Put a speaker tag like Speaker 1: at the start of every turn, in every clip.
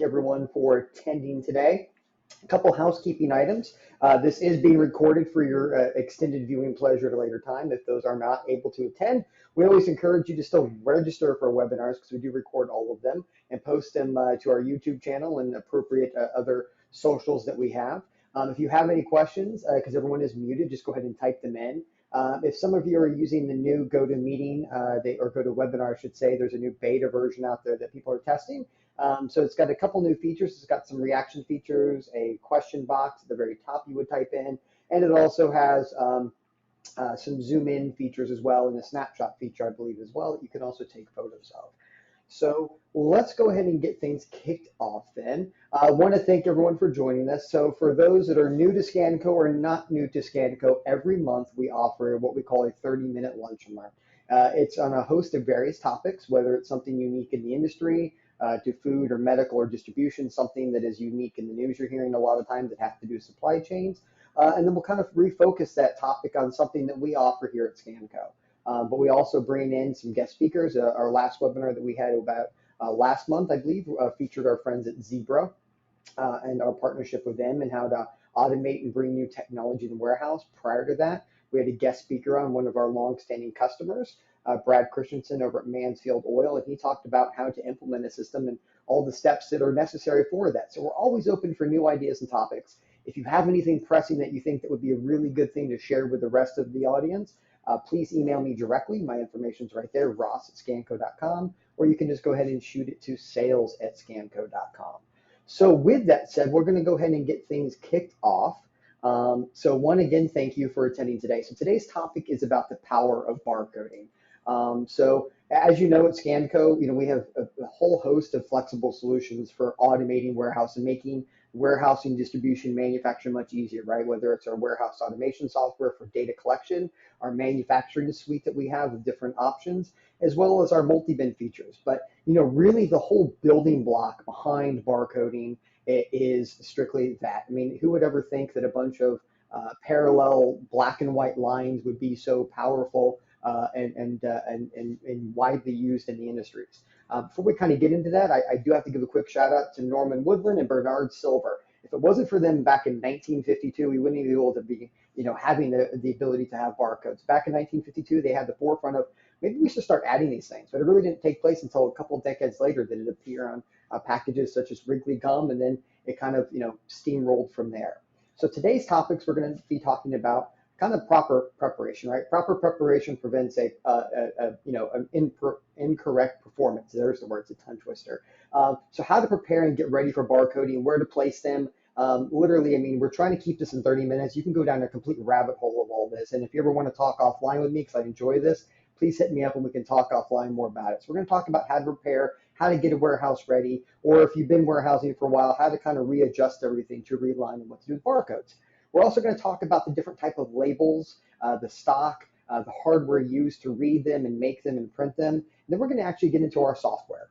Speaker 1: everyone for attending today. A couple housekeeping items. This is being recorded for your extended viewing pleasure at a later time. If those are not able to attend, we always encourage you to still register for webinars because we do record all of them and post them to our YouTube channel and appropriate other socials that we have. If you have any questions, because everyone is muted, just go ahead and type them in. If some of you are using the new GoToMeeting or GoToWebinar, I should say, there's a new beta version out there that people are testing. So it's got a couple new features. It's got some reaction features, a question box at the very top you would type in, and it also has some zoom in features as well, and a snapshot feature, I believe, as well, that you can also take photos of. So let's go ahead and get things kicked off then. I want to thank everyone for joining us. So for those that are new to ScanCo or not new to ScanCo, every month we offer what we call a 30-minute lunch and learn. It's on a host of various topics, whether it's something unique in the industry, to food or medical or distribution, something that is unique in the news you're hearing a lot of times that have to do with supply chains. And then we'll kind of refocus that topic on something that we offer here at ScanCo. But we also bring in some guest speakers. Our last webinar that we had about last month, I believe, featured our friends at Zebra and our partnership with them and how to automate and bring new technology in the warehouse. Prior to that, we had a guest speaker on, one of our longstanding customers, Brad Christensen over at Mansfield Oil, and he talked about how to implement a system and all the steps that are necessary for that. So we're always open for new ideas and topics. If you have anything pressing that you think that would be a really good thing to share with the rest of the audience, please email me directly. My information's right there, ross@scanco.com, or you can just go ahead and shoot it to sales@scanco.com. So with that said, we're going to go ahead and get things kicked off. Again, thank you for attending today. So today's topic is about the power of barcoding. So as you know, at ScanCo, we have a whole host of flexible solutions for automating warehouse and making warehousing, distribution, manufacturing much easier, right? Whether it's our warehouse automation software for data collection, our manufacturing suite that we have with different options, as well as our multi-bin features. But really the whole building block behind barcoding is strictly that. I mean, who would ever think that a bunch of parallel black and white lines would be so powerful and widely used in the industries? Before we kind of get into that, I do have to give a quick shout out to Norman Woodland and Bernard Silver. If it wasn't for them back in 1952, we wouldn't even be able to be, having the ability to have barcodes. Back in 1952, they had the forefront of maybe we should start adding these things, but it really didn't take place until a couple of decades later that it appeared on packages such as Wrigley gum, and then it kind of steamrolled from there. So today's topics we're going to be talking about kind of proper preparation, right? Proper preparation prevents an incorrect performance. There's the word, it's a tongue twister. So how to prepare and get ready for barcoding, where to place them. Literally, I mean, we're trying to keep this in 30 minutes. You can go down a complete rabbit hole of all this. And if you ever want to talk offline with me, because I enjoy this, please hit me up and we can talk offline more about it. So we're going to talk about how to prepare, how to get a warehouse ready, or if you've been warehousing for a while, how to kind of readjust everything to realign and what to do with barcodes. We're also going to talk about the different type of labels, the stock, the hardware used to read them and make them and print them. And then we're going to actually get into our software.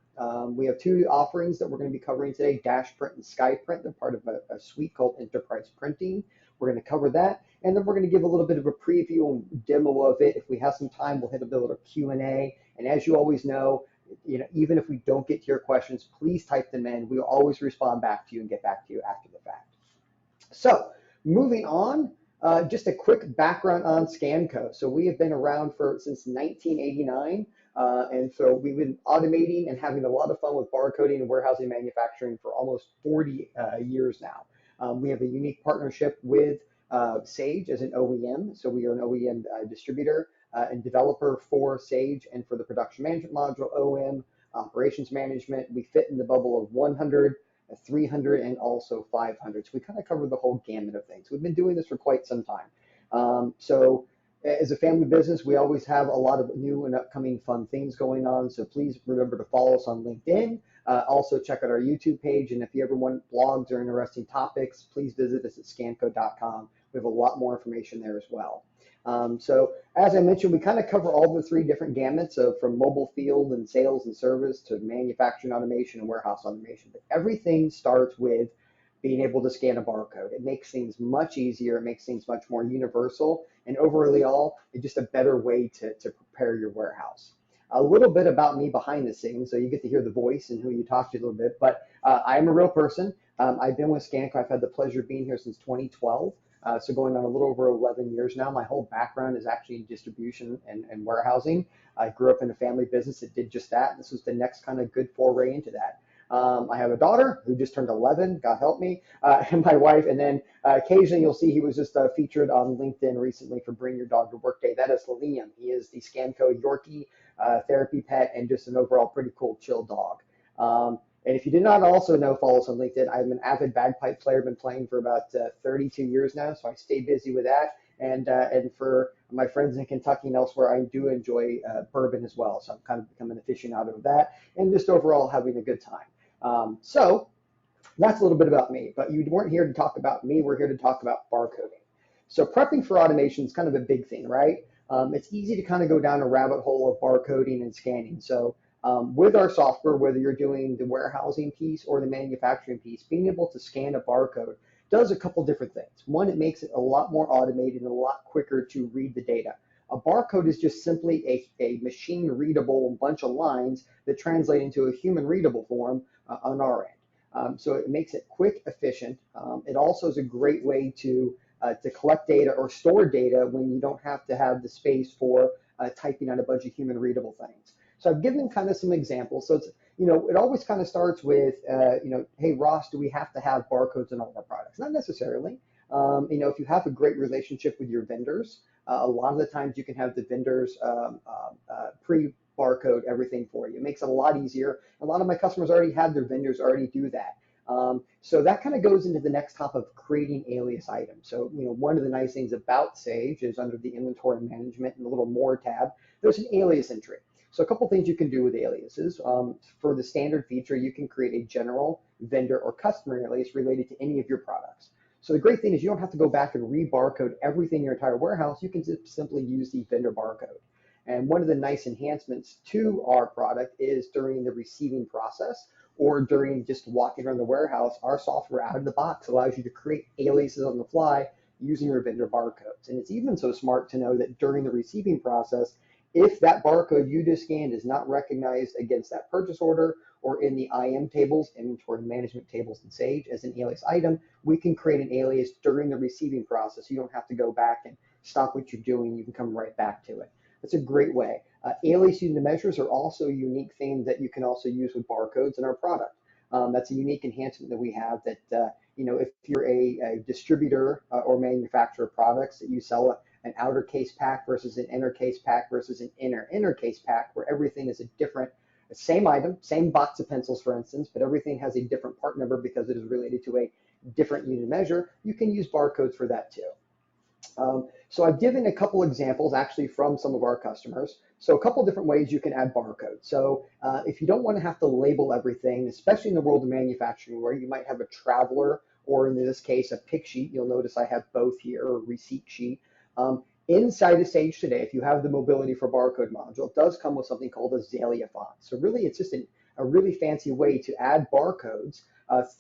Speaker 1: We have two offerings that we're going to be covering today, Dashprint and Skyprint. They're part of a suite called Enterprise Printing. We're going to cover that. And then we're going to give a little bit of a preview and demo of it. If we have some time, we'll hit a bit of Q&A. And as you always know, even if we don't get to your questions, please type them in. We'll always respond back to you and get back to you after the fact. So moving on, just a quick background on ScanCo. So we have been around since 1989. And so we've been automating and having a lot of fun with barcoding and warehousing manufacturing for almost 40 years now. We have a unique partnership with Sage as an OEM. So we are an OEM distributor and developer for Sage and for the production management module, OM, operations management. We fit in the bubble of 100, 300, and also 500. So we kind of cover the whole gamut of things. We've been doing this for quite some time. So as a family business, we always have a lot of new and upcoming fun things going on. So please remember to follow us on LinkedIn. Also check out our YouTube page. And if you ever want blogs or interesting topics, please visit us at scanco.com. We have a lot more information there as well. So as I mentioned, we kind of cover all the three different gamuts from mobile field and sales and service to manufacturing automation and warehouse automation. But everything starts with being able to scan a barcode. It makes things much easier. It makes things much more universal. And overall, it's just a better way to prepare your warehouse. a little bit about me behind the scenes, so you get to hear the voice and who you talk to a little bit. But I am a real person. I've been with Scanco. I've had the pleasure of being here since 2012. So going on a little over 11 years now. My whole background is actually in distribution and warehousing. I grew up in a family business that did just that. This was the next kind of good foray into that. I have a daughter who just turned 11, God help me, and my wife. And then occasionally you'll see he was just featured on LinkedIn recently for Bring Your Dog to Work Day. That is Liam. He is the Scanco Yorkie therapy pet and just an overall pretty cool, chill dog. And if you did not also know, follow us on LinkedIn. I'm an avid bagpipe player. Been playing for about 32 years now, so I stay busy with that. And for my friends in Kentucky and elsewhere, I do enjoy bourbon as well. So I'm kind of becoming an aficionado of that, and just overall having a good time. So that's a little bit about me. But you weren't here to talk about me. We're here to talk about barcoding. So prepping for automation is kind of a big thing, right? It's easy to kind of go down a rabbit hole of barcoding and scanning. So with our software, whether you're doing the warehousing piece or the manufacturing piece, being able to scan a barcode does a couple different things. One, it makes it a lot more automated and a lot quicker to read the data. A barcode is just simply a machine readable bunch of lines that translate into a human readable form on our end. So it makes it quick, efficient. It also is a great way to collect data or store data when you don't have to have the space for typing out a bunch of human readable things. So I've given kind of some examples. So it's, it always kind of starts with, hey, Ross, do we have to have barcodes in all of our products? Not necessarily. If you have a great relationship with your vendors, a lot of the times you can have the vendors pre-barcode everything for you. It makes it a lot easier. A lot of my customers already have their vendors already do that. So that kind of goes into the next top of creating alias items. So, one of the nice things about Sage is under the inventory management and the little more tab, there's an alias entry. So a couple things you can do with aliases. For the standard feature, you can create a general vendor or customer alias related to any of your products. So the great thing is you don't have to go back and re-barcode everything in your entire warehouse. You can just simply use the vendor barcode. And one of the nice enhancements to our product is during the receiving process or during just walking around the warehouse, our software out of the box allows you to create aliases on the fly using your vendor barcodes. And it's even so smart to know that during the receiving process, if that barcode you just scanned is not recognized against that purchase order or in the IM tables, inventory management tables in Sage as an alias item, we can create an alias during the receiving process. You don't have to go back and stop what you're doing. You can come right back to it. That's a great way. Alias using the measures are also a unique thing that you can also use with barcodes in our product. That's a unique enhancement that we have that, if you're a distributor or manufacturer of products that you sell an outer case pack versus an inner case pack versus an inner case pack where everything is a different, same item, same box of pencils, for instance, but everything has a different part number because it is related to a different unit measure. You can use barcodes for that too. So I've given a couple examples actually from some of our customers. So a couple different ways you can add barcodes. So if you don't want to have to label everything, especially in the world of manufacturing where you might have a traveler or in this case a pick sheet, you'll notice I have both here, or a receipt sheet. Inside of Sage today, if you have the mobility for barcode module, it does come with something called a Zalia font. So really it's just a really fancy way to add barcodes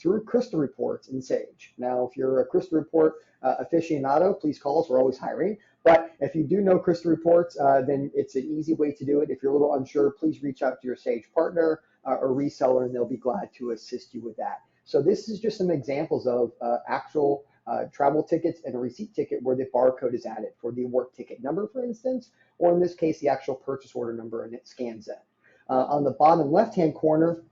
Speaker 1: through Crystal reports in Sage. Now, if you're a Crystal report aficionado, please call us. We're always hiring. But if you do know Crystal reports, then it's an easy way to do it. If you're a little unsure, please reach out to your Sage partner or reseller, and they'll be glad to assist you with that. So this is just some examples of actual travel tickets and a receipt ticket where the barcode is added for the work ticket number, for instance, or in this case, the actual purchase order number, and it scans that. On the bottom left-hand corner,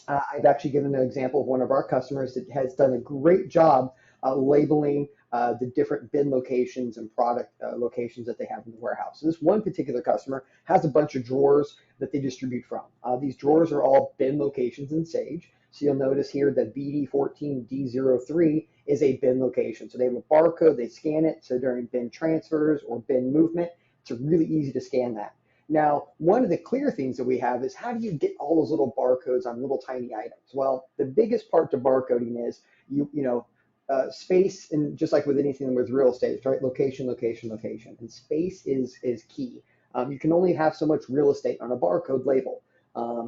Speaker 1: I've actually given an example of one of our customers that has done a great job labeling the different bin locations and product locations that they have in the warehouse. So this one particular customer has a bunch of drawers that they distribute from. These drawers are all bin locations in Sage. So you'll notice here that BD14D03 is a bin location. So they have a barcode, they scan it. So during bin transfers or bin movement, it's really easy to scan that. Now, one of the clear things that we have is how do you get all those little barcodes on little tiny items? Well, the biggest part to barcoding is space, and just like with anything with real estate, right? Location, location, location, and space is key. You can only have so much real estate on a barcode label.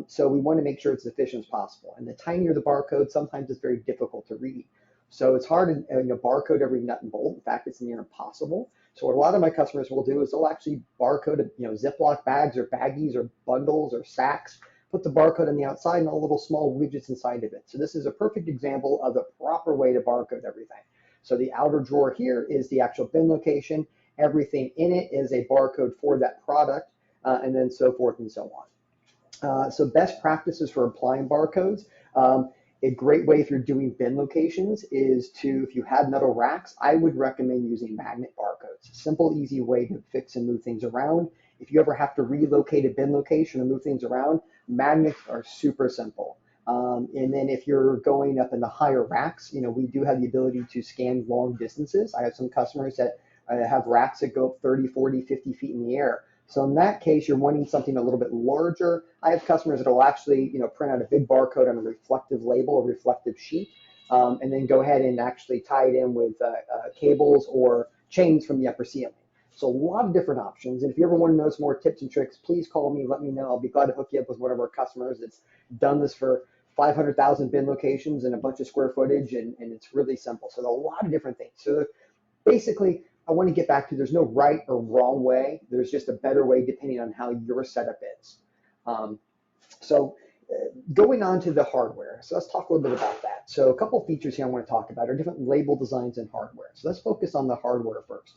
Speaker 1: So we want to make sure it's as efficient as possible. And the tinier the barcode, sometimes it's very difficult to read. So it's hard to barcode every nut and bolt. In fact, it's near impossible. So what a lot of my customers will do is they'll actually barcode, Ziploc bags or baggies or bundles or sacks, put the barcode on the outside and all little small widgets inside of it. So this is a perfect example of the proper way to barcode everything. So the outer drawer here is the actual bin location. Everything in it is a barcode for that product, and then so forth and so on. So best practices for applying barcodes. A great way if you're doing bin locations is to, if you have metal racks, I would recommend using magnet barcodes. Simple, easy way to fix and move things around. If you ever have to relocate a bin location or move things around, magnets are super simple. And then if you're going up in the higher racks, we do have the ability to scan long distances. I have some customers that have racks that go 30, 40, 50 feet in the air. So in that case, you're wanting something a little bit larger. I have customers that will actually, print out a big barcode on a reflective label, a reflective sheet, and then go ahead and actually tie it in with cables or chains from the upper ceiling. So a lot of different options. And if you ever want to know some more tips and tricks, please call me. Let me know. I'll be glad to hook you up with one of our customers that's done this for 500,000 bin locations and a bunch of square footage, and it's really simple. So there's a lot of different things. So basically, I want to get back to there's no right or wrong way. There's just a better way depending on how your setup is. So going on to the hardware. So let's talk a little bit about that. So a couple features here I want to talk about are different label designs and hardware. So let's focus on the hardware first.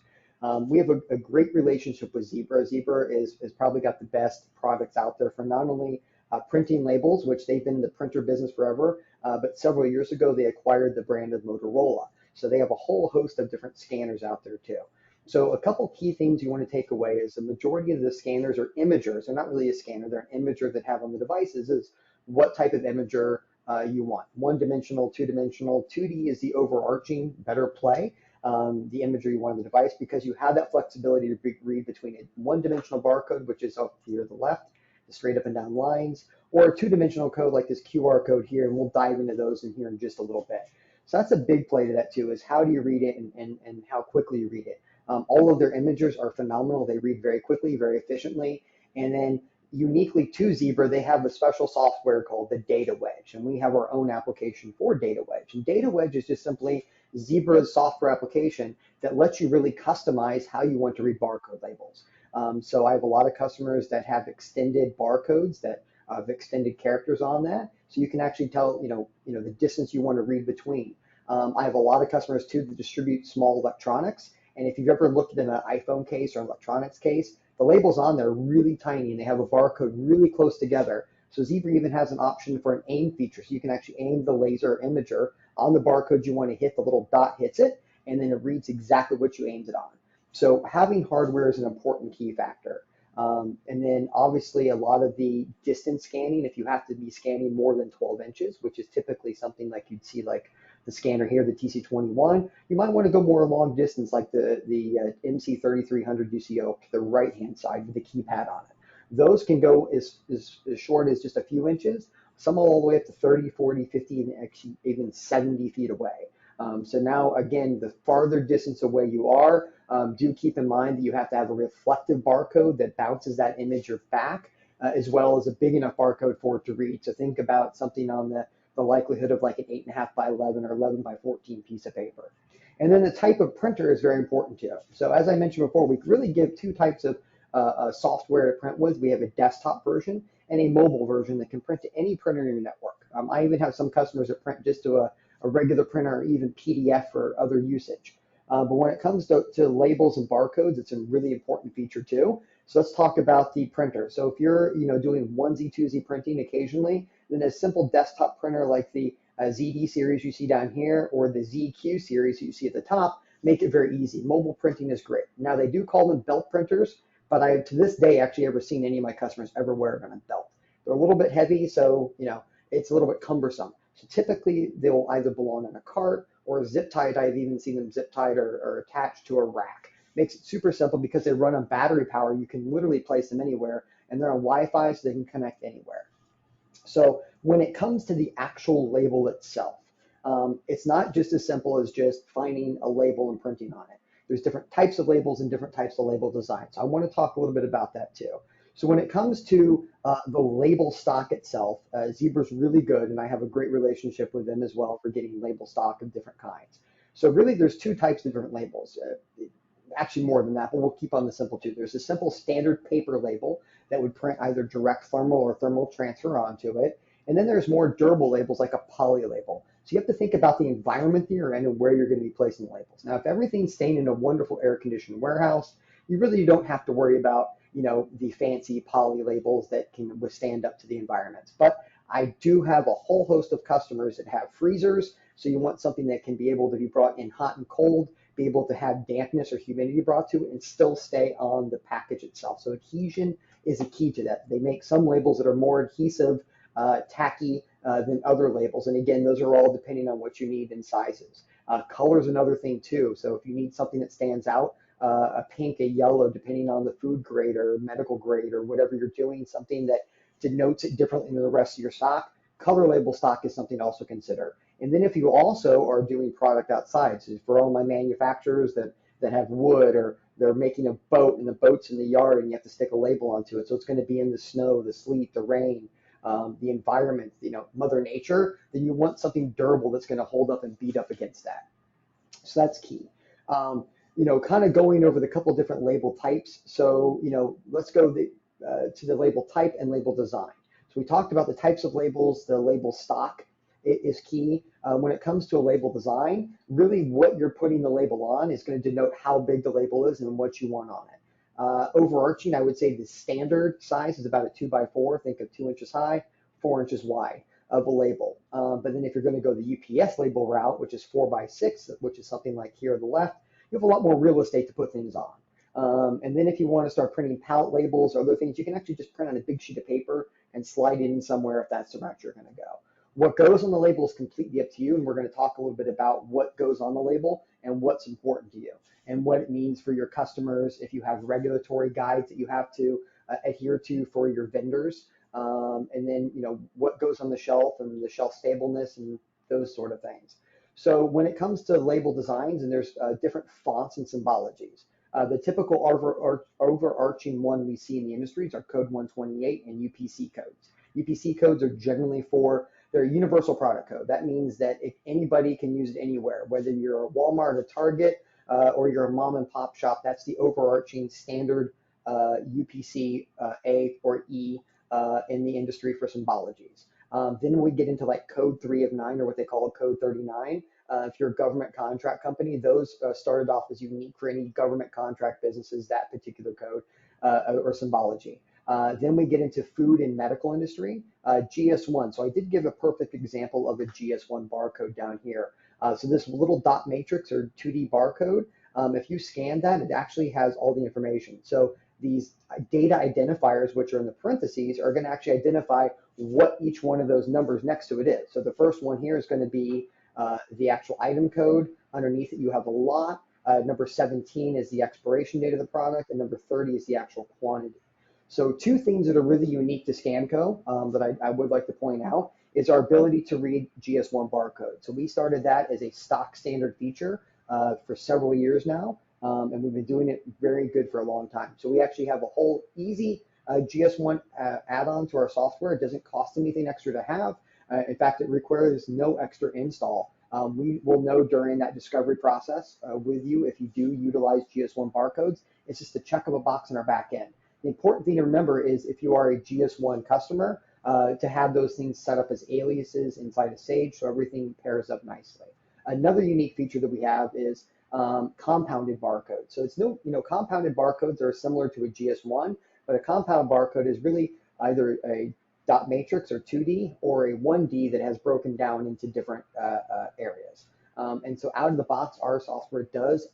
Speaker 1: We have a great relationship with Zebra. Zebra has probably got the best products out there for not only printing labels, which they've been in the printer business forever, but several years ago they acquired the brand of Motorola. So they have a whole host of different scanners out there too. So a couple key things you want to take away is the majority of the scanners are imagers. They're not really a scanner, they're an imager that have on the devices is what type of imager you want. One-dimensional, two-dimensional. 2D is the overarching better play, the imager you want on the device, because you have that flexibility to read between a one-dimensional barcode, which is up here to the left, the straight up and down lines, or a two-dimensional code like this QR code here, and we'll dive into those in here in just a little bit. So that's a big play to that too, is how do you read it and how quickly you read it. All of their imagers are phenomenal. They read very quickly, very efficiently. And then uniquely to Zebra, they have a special software called the Data Wedge. And we have our own application for Data Wedge. And Data Wedge is just simply Zebra's software application that lets you really customize how you want to read barcode labels. So I have a lot of customers that have extended barcodes that have extended characters on that. So you can actually tell, the distance you want to read between. I have a lot of customers too that distribute small electronics. And if you've ever looked at an iPhone case or an electronics case, the labels on there are really tiny and they have a barcode really close together. So Zebra even has an option for an aim feature. So you can actually aim the laser imager on the barcode you want to hit, the little dot hits it, and then it reads exactly what you aimed it on. So having hardware is an important key factor. And then obviously a lot of the distance scanning, if you have to be scanning more than 12 inches, which is typically something like you'd see like the scanner here, the TC21, you might want to go more long distance like the MC3300 UCO to the right-hand side with the keypad on it. Those can go as short as just a few inches, some all the way up to 30, 40, 50, and actually even 70 feet away. So now, again, the farther distance away you are, do keep in mind that you have to have a reflective barcode that bounces that image back, as well as a big enough barcode for it to read. So think about something on the likelihood of like an 8.5 by 11 or 11 by 14 piece of paper. And then the type of printer is very important too. So as I mentioned before, we really give two types of software to print with. We have a desktop version and a mobile version that can print to any printer in your network. I even have some customers that print just to a regular printer or even PDF for other usage. But when it comes to labels and barcodes, it's a really important feature too. So let's talk about the printer. So if you're doing onesie, twosie printing occasionally, then a simple desktop printer like the ZD series you see down here or the ZQ series you see at the top make it very easy. Mobile printing is great. Now they do call them belt printers, but I to this day actually ever seen any of my customers ever wear it on a belt. They're a little bit heavy, so it's a little bit cumbersome. So typically they will either belong in a cart or zip tied. I've even seen them zip tied or attached to a rack. Makes it super simple because they run on battery power. You can literally place them anywhere, and they're on Wi-Fi, so they can connect anywhere. So when it comes to the actual label itself, it's not just as simple as just finding a label and printing on it. There's different types of labels and different types of label designs. So I want to talk a little bit about that too. So when it comes to the label stock itself, Zebra's really good, and I have a great relationship with them as well for getting label stock of different kinds. So really there's two types of different labels. actually more than that, but we'll keep on the simple two. There's a simple standard paper label that would print either direct thermal or thermal transfer onto it. And then there's more durable labels like a poly label. So you have to think about the environment that you're in and where you're going to be placing the labels. Now, if everything's staying in a wonderful air-conditioned warehouse, you really don't have to worry about, the fancy poly labels that can withstand up to the environments. But I do have a whole host of customers that have freezers. So you want something that can be able to be brought in hot and cold, be able to have dampness or humidity brought to it, and still stay on the package itself. So adhesion is a key to that. They make some labels that are more adhesive, tacky than other labels. And again, those are all depending on what you need in sizes. Color is another thing too. So if you need something that stands out, a pink, a yellow, depending on the food grade or medical grade or whatever you're doing, something that denotes it differently than the rest of your stock, color label stock is something to also consider. And then if you also are doing product outside, so for all my manufacturers that have wood, or they're making a boat and the boat's in the yard and you have to stick a label onto it, so it's going to be in the snow, the sleet, the rain, the environment, Mother Nature, then you want something durable that's going to hold up and beat up against that. So that's key. Kind of going over the couple different label types. So, let's go to the label type and label design. So we talked about the types of labels, the label stock is key. When it comes to a label design, really what you're putting the label on is going to denote how big the label is and what you want on it. Overarching, I would say the standard size is about a 2x4. Think of 2 inches high, 4 inches wide of a label. But then if you're going to go the UPS label route, which is 4x6, which is something like here on the left, you have a lot more real estate to put things on. And then if you want to start printing pallet labels or other things, you can actually just print on a big sheet of paper and slide it in somewhere if that's the route you're going to go. What goes on the label is completely up to you, and we're going to talk a little bit about what goes on the label and what's important to you and what it means for your customers, if you have regulatory guides that you have to adhere to for your vendors, and then what goes on the shelf and the shelf stableness and those sort of things. So when it comes to label designs, and there's different fonts and symbologies. The typical overarching one we see in the industries are code 128 and UPC codes. UPC codes are generally they're a universal product code. That means that if anybody can use it anywhere, whether you're a Walmart, a Target, or you're a mom and pop shop, that's the overarching standard UPC A or E in the industry for symbologies. Then we get into like code 3 of 9, or what they call code 39. If you're a government contract company, those started off as unique for any government contract businesses, that particular code or symbology. Then we get into food and medical industry, GS1. So I did give a perfect example of a GS1 barcode down here. So this little dot matrix or 2D barcode, if you scan that, it actually has all the information. So these data identifiers, which are in the parentheses, are going to actually identify what each one of those numbers next to it is. So the first one here is going to be the actual item code. Underneath it, you have a lot. Number 17 is the expiration date of the product, and number 30 is the actual quantity. So two things that are really unique to Scanco that I would like to point out is our ability to read GS1 barcode. So we started that as a stock standard feature for several years now, and we've been doing it very good for a long time. So we actually have a whole easy GS1 add-on to our software. It doesn't cost anything extra to have. In fact, it requires no extra install. We will know during that discovery process with you if you do utilize GS1 barcodes. It's just a check of a box in our back end. The important thing to remember is if you are a GS1 customer, to have those things set up as aliases inside of Sage so everything pairs up nicely. Another unique feature that we have is compounded barcodes. So it's compounded barcodes are similar to a GS1, but a compound barcode is really either a dot matrix or 2D or a 1D that has broken down into different areas. And so out of the box, our software does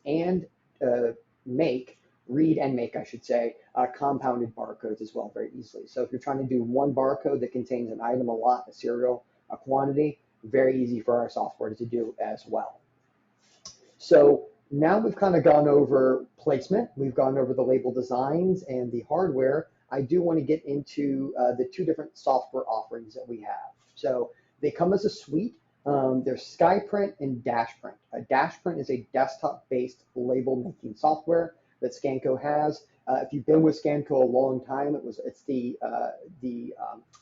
Speaker 1: read and make, I should say, compounded barcodes as well very easily. So if you're trying to do one barcode that contains an item, a lot, a serial, a quantity, very easy for our software to do as well. So now we've kind of gone over placement, we've gone over the label designs and the hardware. I do want to get into the two different software offerings that we have. So they come as a suite. There's Skyprint and Dashprint. Dashprint is a desktop-based label making software that Scanco has. If you've been with Scanco a long time, it's the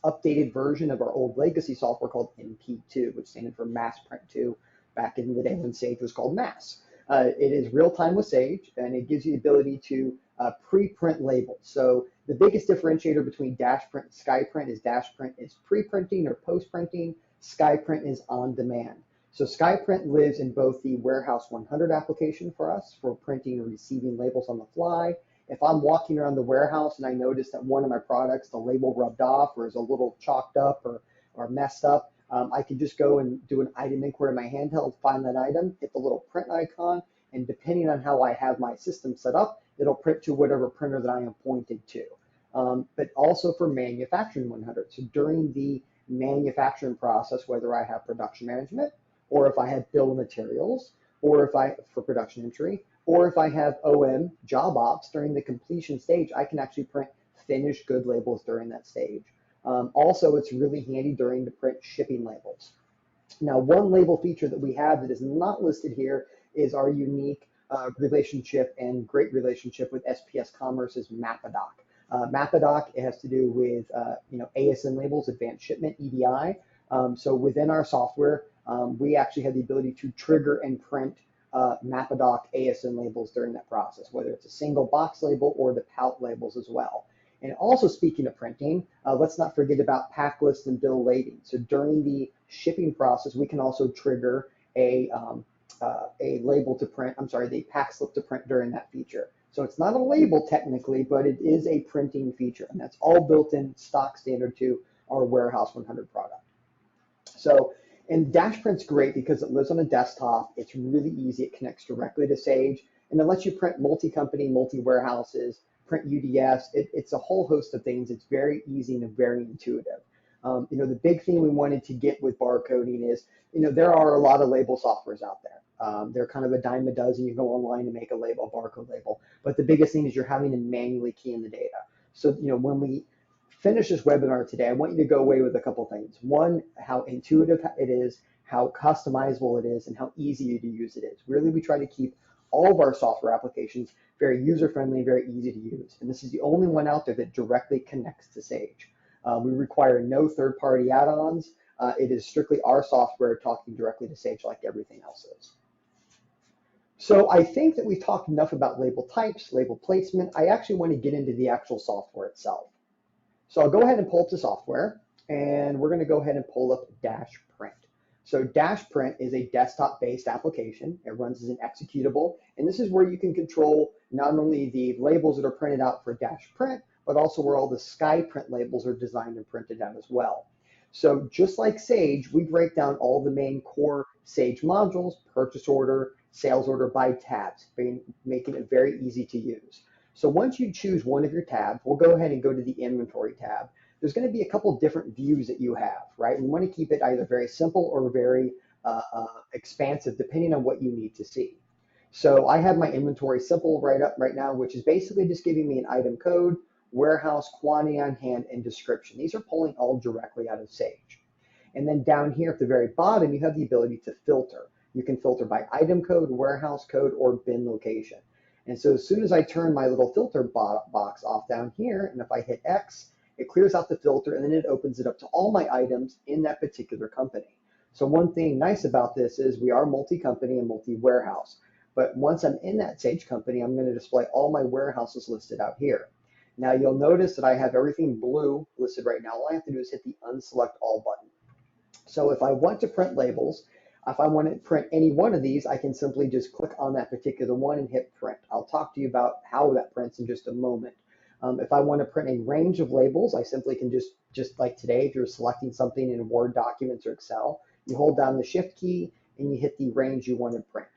Speaker 1: updated version of our old legacy software called MP2, which stands for Mass Print 2 back in the day when Sage was called Mass. It is real time with Sage, and it gives you the ability to pre-print labels. So the biggest differentiator between Dashprint and Skyprint is Dashprint is pre-printing or post-printing. Skyprint is on demand. So Skyprint lives in both the Warehouse 100 application for us for printing and receiving labels on the fly. If I'm walking around the warehouse and I notice that one of my products, the label rubbed off or is a little chalked up or messed up, I can just go and do an item inquiry in my handheld, find that item, hit the little print icon, and depending on how I have my system set up, it'll print to whatever printer that I am pointed to. But also for manufacturing 100. So during the manufacturing process, whether I have production management, or if I have bill of materials, or if I, for production entry, or if I have OM, job ops, during the completion stage, I can actually print finished good labels during that stage. Also, it's really handy during the print shipping labels. Now, one label feature that we have that is not listed here is our unique relationship and great relationship with SPS Commerce's Mapadoc. Mapadoc, it has to do with ASN labels, advanced shipment, EDI. So within our software, we actually have the ability to trigger and print Mapadoc ASN labels during that process, whether it's a single box label or the POUT labels as well. And also, speaking of printing, let's not forget about pack list and bill lading. So during the shipping process, we can also trigger a label to print, the pack slip to print during that feature. So it's not a label technically, but it is a printing feature, and that's all built in stock standard to our Warehouse 100 product. So, and Dashprint's great because it lives on a desktop. It's really easy. It connects directly to Sage, and it lets you print multi-company, multi-warehouses, print UDS. It's a whole host of things. It's very easy and very intuitive. The big thing we wanted to get with barcoding is, there are a lot of label softwares out there. They're kind of a dime a dozen. You go online and make a label, a barcode label. But the biggest thing is you're having to manually key in the data. So, when we finish this webinar today, I want you to go away with a couple things. One, how intuitive it is, how customizable it is, and how easy to use it is. Really, we try to keep all of our software applications very user-friendly, very easy to use. And this is the only one out there that directly connects to Sage. We require no third-party add-ons. It is strictly our software talking directly to Sage like everything else is. So I think that we've talked enough about label types, label placement. I actually want to get into the actual software itself. So I'll go ahead and pull up the software, and we're going to go ahead and pull up Dashprint. So Dashprint is a desktop-based application. It runs as an executable, and this is where you can control not only the labels that are printed out for Dashprint, but also where all the Skyprint labels are designed and printed out as well. So just like Sage, we break down all the main core Sage modules, purchase order, sales order by tabs, making it very easy to use. So once you choose one of your tabs, we'll go ahead and go to the inventory tab. There's going to be a couple different views that you have, right? We want to keep it either very simple or very expansive, depending on what you need to see. So I have my inventory simple right now, which is basically just giving me an item code, warehouse, quantity on hand, and description. These are pulling all directly out of Sage. And then down here at the very bottom, you have the ability to filter. You can filter by item code, warehouse code, or bin location. And so as soon as I turn my little filter box off down here, and if I hit X, it clears out the filter, and then it opens it up to all my items in that particular company. So one thing nice about this is we are multi-company and multi-warehouse. But once I'm in that Sage company, I'm going to display all my warehouses listed out here. Now you'll notice that I have everything blue listed right now. All I have to do is hit the unselect all button. So if I want to print labels, if I want to print any one of these, I can simply just click on that particular one and hit print. I'll talk to you about how that prints in just a moment. If I want to print a range of labels, I simply can just like today, if you're selecting something in Word documents or Excel, you hold down the Shift key and you hit the range you want to print.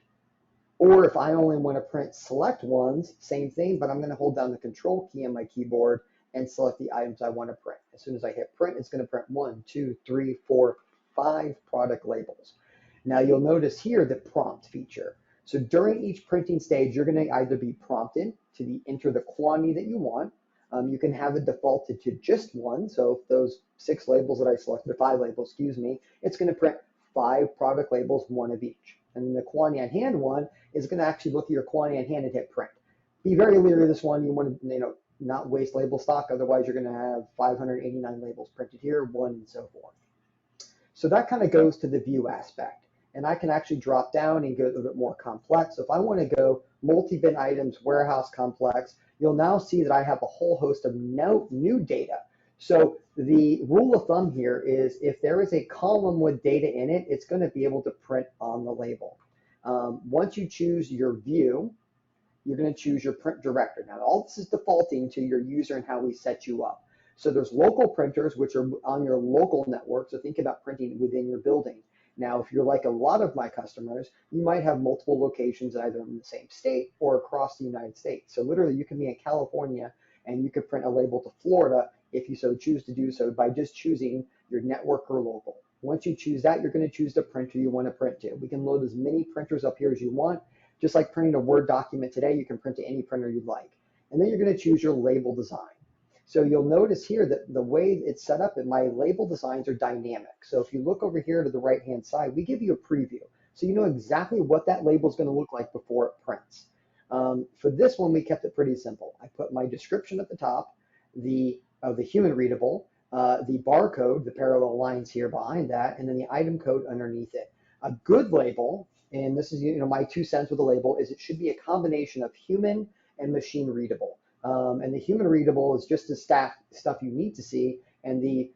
Speaker 1: Or if I only want to print select ones, same thing, but I'm going to hold down the Control key on my keyboard and select the items I want to print. As soon as I hit print, it's going to print 1, 2, 3, 4, 5 product labels. Now you'll notice here the prompt feature. So during each printing stage, you're going to either be prompted to enter the quantity that you want. You can have it defaulted to just one. So if those 6 labels that I selected, or 5 labels, excuse me, it's going to print 5 product labels, 1 of each. And the quantity on hand one is going to actually look at your quantity on hand and hit print. Be very leery of this one. You want to not waste label stock. Otherwise, you're going to have 589 labels printed here, 1, and so forth. So that kind of goes to the view aspect. And I can actually drop down and go a little bit more complex. So if I want to go multi-bin items, warehouse complex, you'll now see that I have a whole host of new data. So the rule of thumb here is if there is a column with data in it, it's going to be able to print on the label. Once you choose your view, you're going to choose your print director. Now, all this is defaulting to your user and how we set you up. So there's local printers, which are on your local network. So think about printing within your building. Now, if you're like a lot of my customers, you might have multiple locations either in the same state or across the United States. So literally you can be in California and you could print a label to Florida if you so choose to do so by just choosing your network or local. Once you choose that, you're going to choose the printer you want to print to. We can load as many printers up here as you want. Just like printing a Word document today, you can print to any printer you'd like. And then you're going to choose your label design. So you'll notice here that the way it's set up, that my label designs are dynamic. So if you look over here to the right-hand side, we give you a preview. So you know exactly what that label is going to look like before it prints. For this one, we kept it pretty simple. I put my description at the top, the human readable, the barcode, the parallel lines here behind that, and then the item code underneath it. A good label, and this is my 2 cents with a label, is it should be a combination of human and machine readable. And the human readable is just the stuff you need to see, and the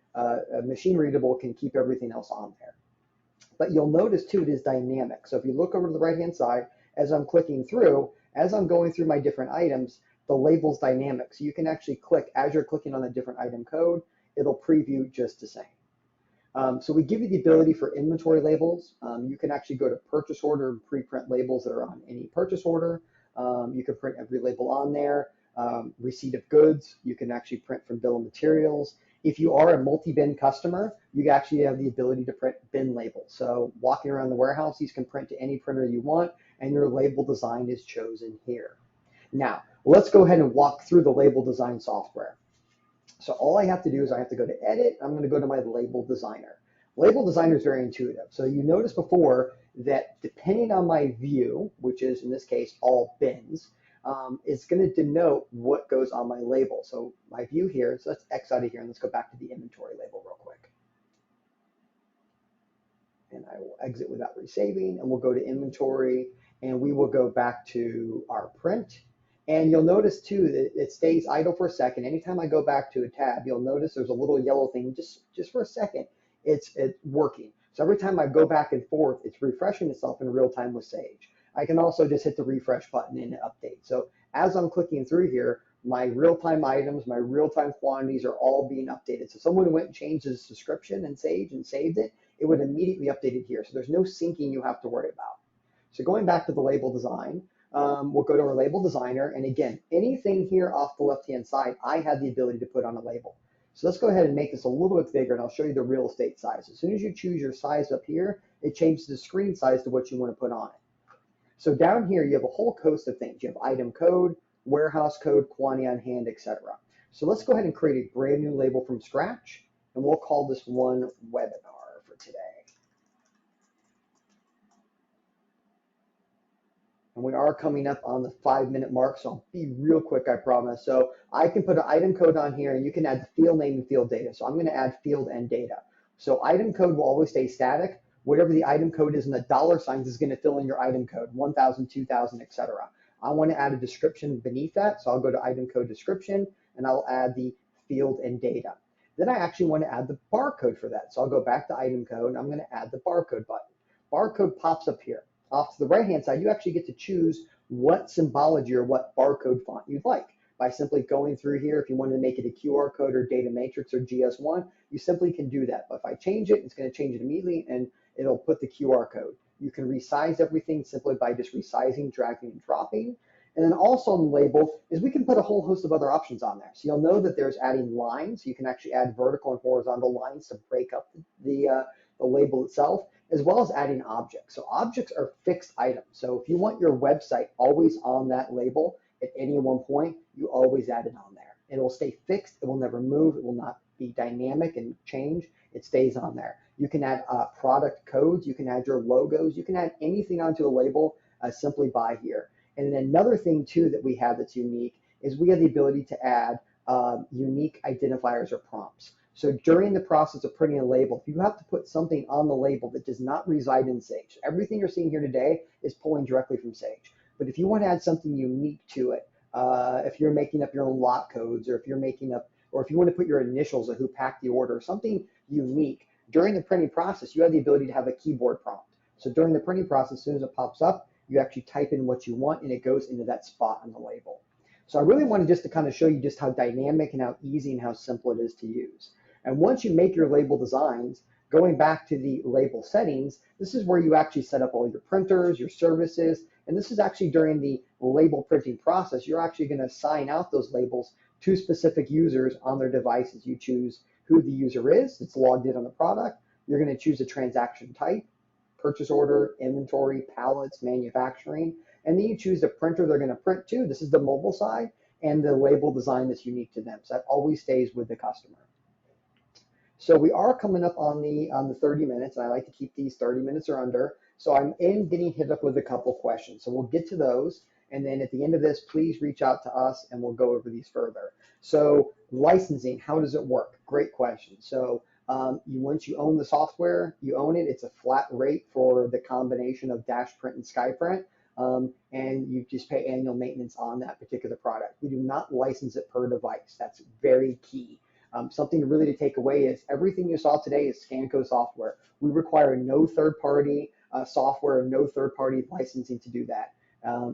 Speaker 1: machine readable can keep everything else on there. But you'll notice too, it is dynamic. So if you look over to the right-hand side, as I'm clicking through, as I'm going through my different items, the label's dynamic. So you can actually click, as you're clicking on a different item code, it'll preview just the same. So we give you the ability for inventory labels. You can actually go to purchase order and pre-print labels that are on any purchase order. You can print every label on there. Receipt of goods, you can actually print from bill of materials. If you are a multi-bin customer, you actually have the ability to print bin labels. So walking around the warehouse, you can print to any printer you want, and your label design is chosen here. Now, let's go ahead and walk through the label design software. So all I have to do is I have to go to edit. I'm going to go to my label designer. Label designer is very intuitive. So you noticed before that depending on my view, which is in this case all bins, it's going to denote what goes on my label. So my view here, so let's X out of here and let's go back to the inventory label real quick. And I will exit without resaving, and we'll go to inventory, and we will go back to our print. And you'll notice too that it stays idle for a second. Anytime I go back to a tab, you'll notice there's a little yellow thing just for a second. It's working. So every time I go back and forth, it's refreshing itself in real time with Sage. I can also just hit the refresh button and update. So as I'm clicking through here, my real-time items, my real-time quantities are all being updated. So someone went and changed his description in Sage and saved it, it would immediately update it here. So there's no syncing you have to worry about. So going back to the label design, we'll go to our label designer. And again, anything here off the left-hand side, I have the ability to put on a label. So let's go ahead and make this a little bit bigger, and I'll show you the real estate size. As soon as you choose your size up here, it changes the screen size to what you want to put on it. So down here, you have a whole host of things. You have item code, warehouse code, quantity on hand, etc. So let's go ahead and create a brand new label from scratch, and we'll call this one webinar for today. And we are coming up on the 5-minute mark, so I'll be real quick, I promise. So I can put an item code on here, and you can add the field name and field data. So I'm going to add field and data. So item code will always stay static. Whatever the item code is in the dollar signs is going to fill in your item code, 1,000, 2,000, etc. I want to add a description beneath that, so I'll go to item code description, and I'll add the field and data. Then I actually want to add the barcode for that. So I'll go back to item code, and I'm going to add the barcode button. Barcode pops up here. Off to the right-hand side, you actually get to choose what symbology or what barcode font you'd like. By simply going through here, if you wanted to make it a QR code or data matrix or GS1, you simply can do that. But if I change it, it's going to change it immediately, and it'll put the QR code. You can resize everything simply by just resizing, dragging, and dropping. And then also on the label is we can put a whole host of other options on there. So you'll know that there's adding lines. You can actually add vertical and horizontal lines to break up the label itself, as well as adding objects. So objects are fixed items. So if you want your website always on that label at any one point, you always add it on there. It will stay fixed. It will never move. It will not be dynamic and change. It stays on there. You can add product codes. You can add your logos. You can add anything onto a label simply by here. And then another thing too that we have that's unique is we have the ability to add unique identifiers or prompts. So during the process of printing a label, if you have to put something on the label that does not reside in Sage, everything you're seeing here today is pulling directly from Sage. But if you want to add something unique to it, if you're making up your own lot codes, or if you're making up, or if you want to put your initials of who packed the order, something unique, during the printing process, you have the ability to have a keyboard prompt. So during the printing process, as soon as it pops up, you actually type in what you want and it goes into that spot on the label. So I really wanted just to kind of show you just how dynamic and how easy and how simple it is to use. And once you make your label designs, going back to the label settings, this is where you actually set up all your printers, your services, and this is actually during the label printing process. You're actually going to assign out those labels to specific users on their devices. You choose who the user is, it's logged in on the product. You're going to choose a transaction type, purchase order, inventory, pallets, manufacturing, and then you choose the printer they're going to print to. This is the mobile side, and the label design that's unique to them. So that always stays with the customer. So we are coming up on the 30 minutes, and I like to keep these 30 minutes or under. So I'm getting hit up with a couple questions. So we'll get to those, and then at the end of this, please reach out to us, and we'll go over these further. So licensing, how does it work? Great question. So once you own the software, you own it. It's a flat rate for the combination of Dashprint and Skyprint, and you just pay annual maintenance on that particular product. We do not license it per device. That's very key. Something really to take away is everything you saw today is Scanco software. We require no third-party software, no third-party licensing to do that.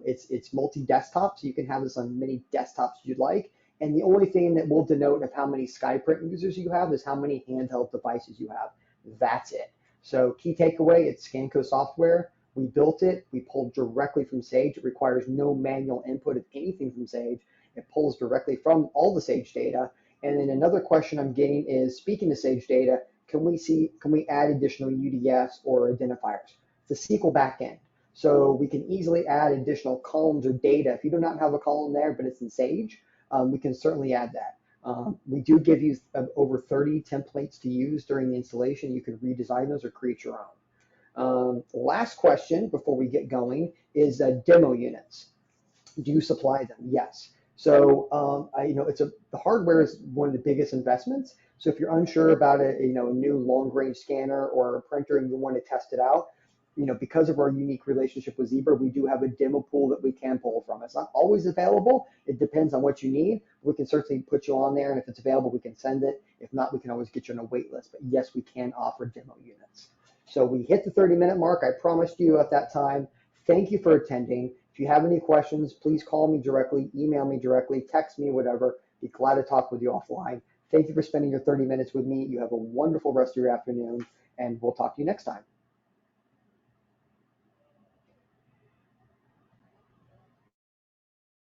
Speaker 1: It's multi-desktop, so you can have this on many desktops you'd like. And the only thing that will denote of how many Skyprint users you have is how many handheld devices you have. That's it. So key takeaway, it's Scanco software. We built it. We pulled directly from Sage. It requires no manual input of anything from Sage. It pulls directly from all the Sage data. And then another question I'm getting is, speaking of Sage data, can we add additional UDFs or identifiers? It's a SQL backend. So we can easily add additional columns or data. If you do not have a column there, but it's in Sage, we can certainly add that. We do give you over 30 templates to use during the installation. You can redesign those or create your own. Last question before we get going is demo units. Do you supply them? Yes. So the hardware is one of the biggest investments. So if you're unsure about a new long range scanner or a printer and you want to test it out, because of our unique relationship with Zebra, we do have a demo pool that we can pull from. It's not always available. It depends on what you need. We can certainly put you on there, and if it's available, we can send it. If not, we can always get you on a wait list. But yes, we can offer demo units. So we hit the 30-minute mark. I promised you at that time. Thank you for attending. If you have any questions, please call me directly, email me directly, text me, whatever. Be glad to talk with you offline. Thank you for spending your 30 minutes with me. You have a wonderful rest of your afternoon, and we'll talk to you next time.